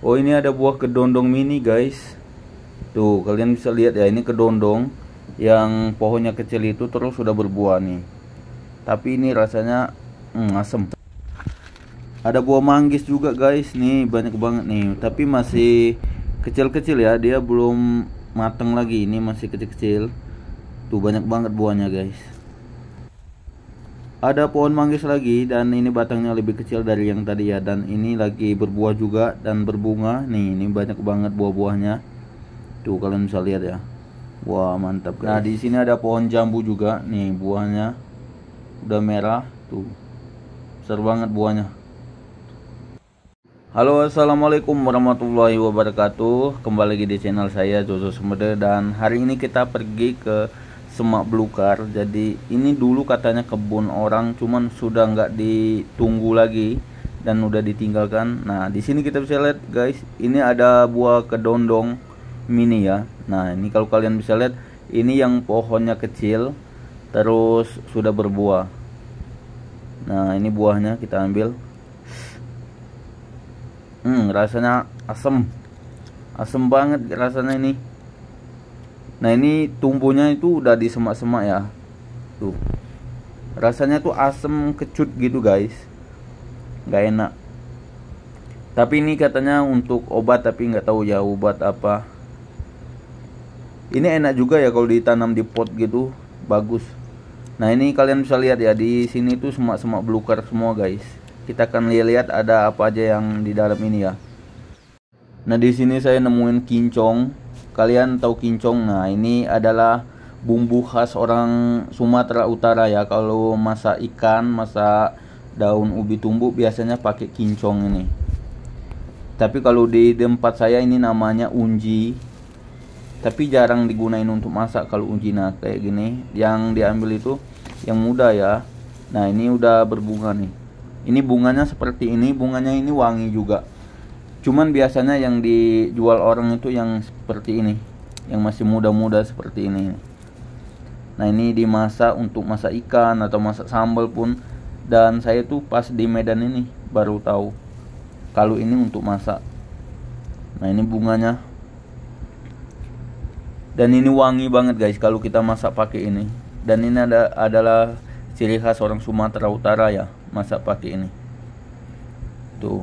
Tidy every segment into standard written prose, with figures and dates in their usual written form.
Oh, ini ada buah kedondong mini guys. Tuh kalian bisa lihat ya, ini kedondong yang pohonnya kecil itu terus sudah berbuah nih. Tapi ini rasanya asem. Ada buah manggis juga guys, nih banyak banget nih. Tapi masih kecil-kecil ya, dia belum mateng lagi. Ini masih kecil-kecil. Tuh banyak banget buahnya guys. Ada pohon manggis lagi dan ini batangnya lebih kecil dari yang tadi ya, dan ini lagi berbuah juga dan berbunga. Nih, ini banyak banget buah-buahnya. Tuh kalian bisa lihat ya. Wah, mantap guys. Nah, di sini ada pohon jambu juga. Nih, buahnya udah merah. Tuh. Besar banget buahnya. Halo, assalamualaikum warahmatullahi wabarakatuh. Kembali lagi di channel saya Jojo Sumede, dan hari ini kita pergi ke Semak Belukar. Jadi ini dulu katanya kebun orang, cuman sudah nggak ditunggu lagi dan udah ditinggalkan. Nah, di sini kita bisa lihat guys, ini ada buah kedondong mini ya. Nah, ini kalau kalian bisa lihat, ini yang pohonnya kecil terus sudah berbuah. Nah, ini buahnya kita ambil. Rasanya asem banget rasanya ini. Nah, ini tumbuhnya itu udah di semak-semak ya. Tuh. Rasanya tuh asem kecut gitu guys. Nggak enak. Tapi ini katanya untuk obat, tapi nggak tahu ya obat apa. Ini enak juga ya kalau ditanam di pot gitu, bagus. Nah, ini kalian bisa lihat ya, di sini tuh semak-semak belukar semua guys. Kita akan lihat ada apa aja yang di dalam ini ya. Nah, di sini saya nemuin kincong. Kalian tahu kincong? Nah, ini adalah bumbu khas orang Sumatera Utara ya. Kalau masak ikan, masak daun ubi tumbuk biasanya pakai kincong ini. Tapi kalau di tempat saya ini namanya unji. Tapi jarang digunain untuk masak kalau unji. Nah, kayak gini. Yang diambil itu yang muda ya. Nah, ini udah berbunga nih. Ini bunganya seperti ini. Bunganya ini wangi juga. Cuman biasanya yang dijual orang itu yang seperti ini, yang masih muda-muda seperti ini. Nah, ini dimasak untuk masak ikan atau masak sambal pun. Dan saya tuh pas di Medan ini baru tahu kalau ini untuk masak. Nah, ini bunganya. Dan ini wangi banget guys kalau kita masak pakai ini. Dan ini adalah ciri khas orang Sumatera Utara ya, masak pakai ini. Tuh.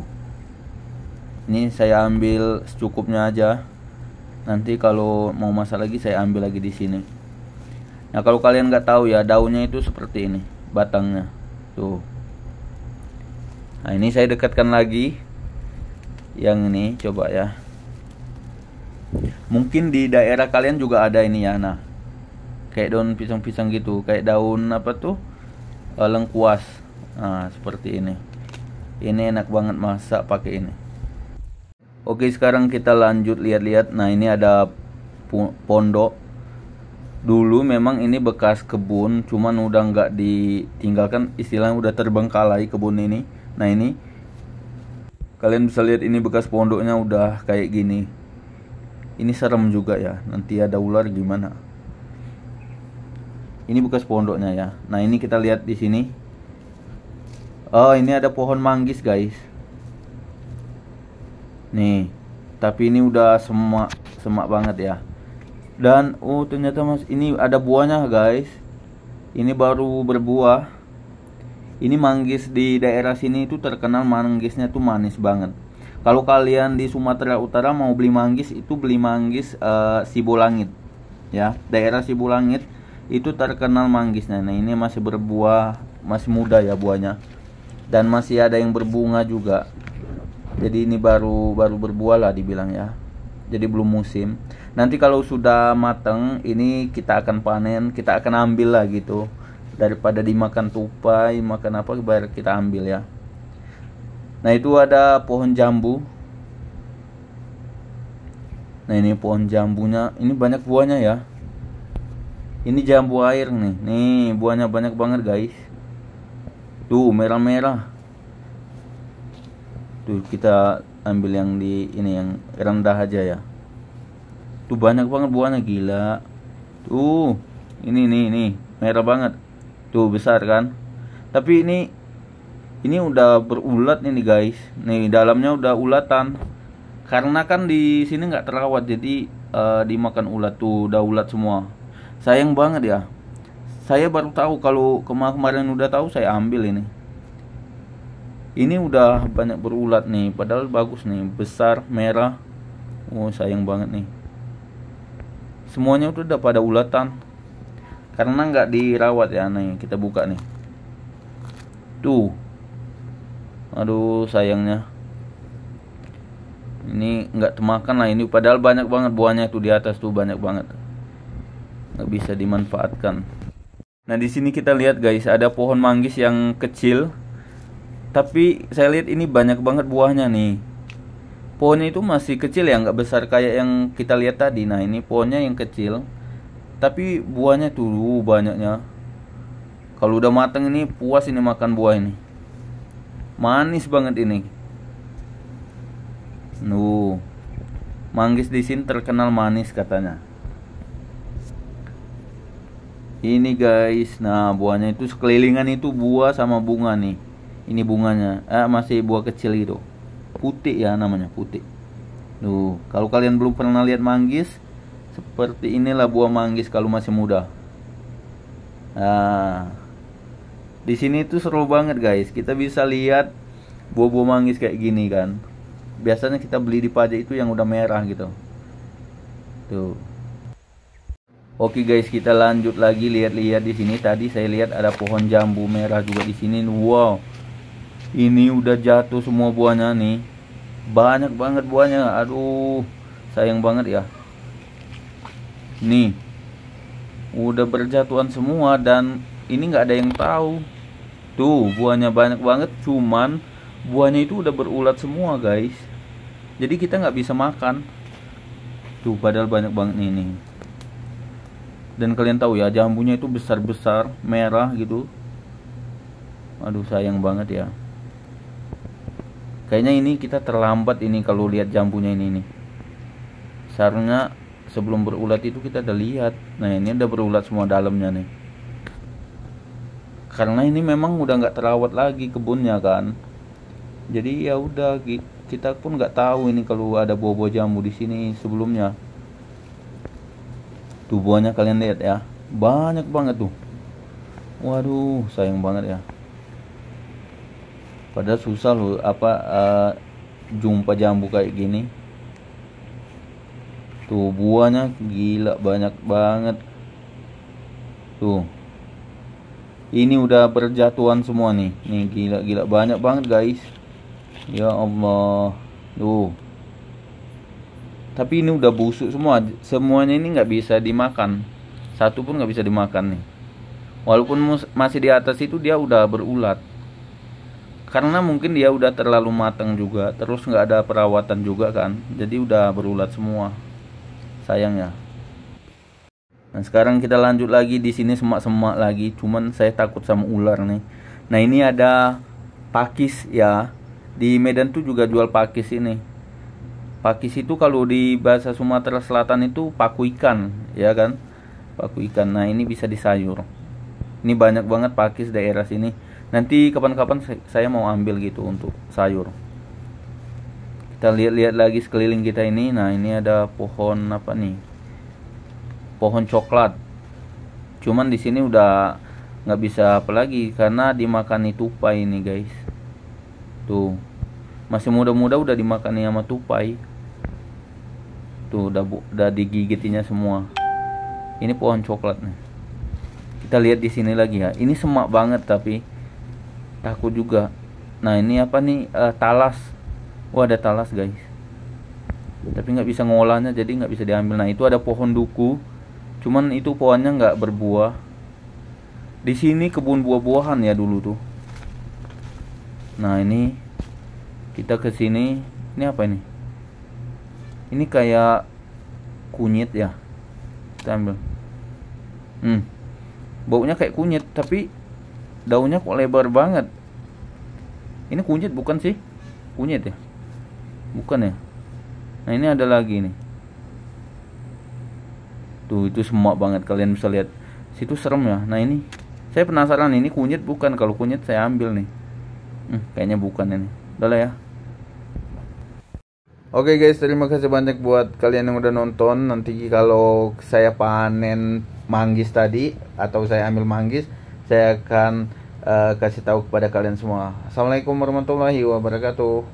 Ini saya ambil secukupnya aja. Nanti kalau mau masak lagi saya ambil lagi di sini. Nah, kalau kalian nggak tahu ya, daunnya itu seperti ini, batangnya. Tuh. Nah, ini saya dekatkan lagi. Yang ini coba ya. Mungkin di daerah kalian juga ada ini ya. Nah, kayak daun pisang-pisang gitu, kayak daun apa tuh? Lengkuas. Nah, seperti ini. Ini enak banget masak pakai ini. Oke, sekarang kita lanjut lihat-lihat. Nah, ini ada pondok. Dulu memang ini bekas kebun, cuman udah nggak ditinggalkan, istilahnya udah terbengkalai kebun ini. Nah, ini kalian bisa lihat, ini bekas pondoknya udah kayak gini. Ini serem juga ya, nanti ada ular gimana. Ini bekas pondoknya ya. Nah, ini kita lihat di sini. Oh, ini ada pohon manggis guys. Nih, tapi ini udah semak banget ya. Dan ternyata mas, ini ada buahnya guys. Ini baru berbuah. Ini manggis di daerah sini itu terkenal manggisnya tuh manis banget. Kalau kalian di Sumatera Utara mau beli manggis, itu beli manggis Sibolangit ya. Daerah Sibolangit itu terkenal manggisnya. Nah, ini masih berbuah, masih muda ya buahnya. Dan masih ada yang berbunga juga. Jadi ini baru berbuah lah dibilang ya. Jadi belum musim. Nanti kalau sudah matang, ini kita akan panen, kita akan ambil lah gitu. Daripada dimakan tupai, makan apa, biar kita ambil ya. Nah, itu ada pohon jambu. Nah, ini pohon jambunya, ini banyak buahnya ya. Ini jambu air nih. Nih, buahnya banyak banget guys. Tuh, merah-merah. Tuh, kita ambil yang di ini, yang rendah aja ya. Tuh banyak banget buahnya, gila. Tuh, ini merah banget. Tuh besar kan. Tapi ini udah berulat ini guys. Nih, dalamnya udah ulatan. Karena kan di sini nggak terawat, jadi dimakan ulat tuh, udah ulat semua. Sayang banget ya. Saya baru tahu, kalau kemarin udah tahu saya ambil ini. Ini udah banyak berulat nih, padahal bagus nih, besar, merah. Oh sayang banget nih. Semuanya udah pada ulatan. Karena nggak dirawat ya, nih kita buka nih. Tuh. Aduh sayangnya. Ini nggak termakan lah ini, padahal banyak banget buahnya tuh di atas tuh, banyak banget. Nggak bisa dimanfaatkan. Nah di sini kita lihat guys, ada pohon manggis yang kecil, tapi saya lihat ini banyak banget buahnya nih. Pohonnya itu masih kecil ya, nggak besar kayak yang kita lihat tadi. Nah ini pohonnya yang kecil, tapi buahnya tuh banyaknya. Kalau udah matang ini puas ini makan buah ini. Manis banget ini. Manggis di sini terkenal manis katanya. Ini guys, nah buahnya itu sekelilingan itu buah sama bunga nih. Ini bunganya, masih buah kecil gitu. Putih ya namanya, putih. Kalau kalian belum pernah lihat manggis, seperti inilah buah manggis kalau masih muda. Nah, di sini tuh seru banget guys. Kita bisa lihat buah-buah manggis kayak gini kan. Biasanya kita beli di pajak itu yang udah merah gitu. Tuh. Oke guys, kita lanjut lagi lihat-lihat di sini. Tadi saya lihat ada pohon jambu merah juga di sini. Wow. Ini udah jatuh semua buahnya nih. Banyak banget buahnya. Aduh, sayang banget ya. Nih. Udah berjatuhan semua dan ini nggak ada yang tahu. Tuh, buahnya banyak banget, cuman buahnya itu udah berulat semua, guys. Jadi kita nggak bisa makan. Tuh, padahal banyak banget nih. Dan kalian tahu ya, jambunya itu besar-besar, merah gitu. Aduh, sayang banget ya. Kayaknya ini kita terlambat ini kalau lihat jambunya ini nih. Seharusnya sebelum berulat itu kita udah lihat. Nah, ini udah berulat semua dalamnya nih. Karena ini memang udah nggak terawat lagi kebunnya kan. Jadi ya udah, kita pun nggak tahu ini kalau ada buah-buah jambu di sini sebelumnya. Tuh buahnya kalian lihat ya, banyak banget tuh. Waduh, sayang banget ya. Padahal susah loh jumpa jambu kayak gini. Tuh buahnya gila banyak banget. Tuh. Ini udah berjatuhan semua nih. Nih gila banyak banget guys. Ya Allah. Tuh. Tapi ini udah busuk semua. Semuanya ini nggak bisa dimakan. Satu pun nggak bisa dimakan nih. Walaupun masih di atas itu dia udah berulat. Karena mungkin dia udah terlalu matang juga. Terus nggak ada perawatan juga kan. Jadi udah berulat semua. Sayangnya. Nah sekarang kita lanjut lagi di sini, semak-semak lagi. Cuman saya takut sama ular nih. Nah ini ada pakis ya. Di Medan tuh juga jual pakis ini. Pakis itu kalau di bahasa Sumatera Selatan itu paku ikan, ya kan? Paku ikan. Nah, ini bisa disayur. Ini banyak banget pakis daerah sini. Nanti kapan-kapan saya mau ambil gitu untuk sayur. Kita lihat-lihat lagi sekeliling kita ini. Nah, ini ada pohon apa nih? Pohon coklat. Cuman di sini udah nggak bisa apa lagi karena dimakani tupai ini, guys. Tuh. Masih muda-muda udah dimakani sama tupai. Tuh udah digigitinya semua. Ini pohon coklat nih. Kita lihat di sini lagi ya. Ini semak banget tapi takut juga. Nah ini apa nih? Talas. Wah ada talas guys. Tapi nggak bisa ngolahnya, jadi nggak bisa diambil. Nah itu ada pohon duku. Cuman itu pohonnya nggak berbuah. Di sini kebun buah-buahan ya dulu tuh. Nah ini kita ke sini. Ini apa ini? Ini kayak kunyit ya. Kita ambil. Baunya kayak kunyit, tapi daunnya kok lebar banget. Ini kunyit bukan sih? Kunyit ya? Bukan ya? Nah ini ada lagi nih. Tuh itu semak banget, kalian bisa lihat. Situ serem ya. Nah ini saya penasaran, ini kunyit bukan? Kalau kunyit saya ambil nih. Kayaknya bukan ini. Udah lah ya. Oke guys, terima kasih banyak buat kalian yang udah nonton. Nanti kalau saya panen manggis tadi atau saya ambil manggis, saya akan kasih tahu kepada kalian semua. Assalamualaikum warahmatullahi wabarakatuh.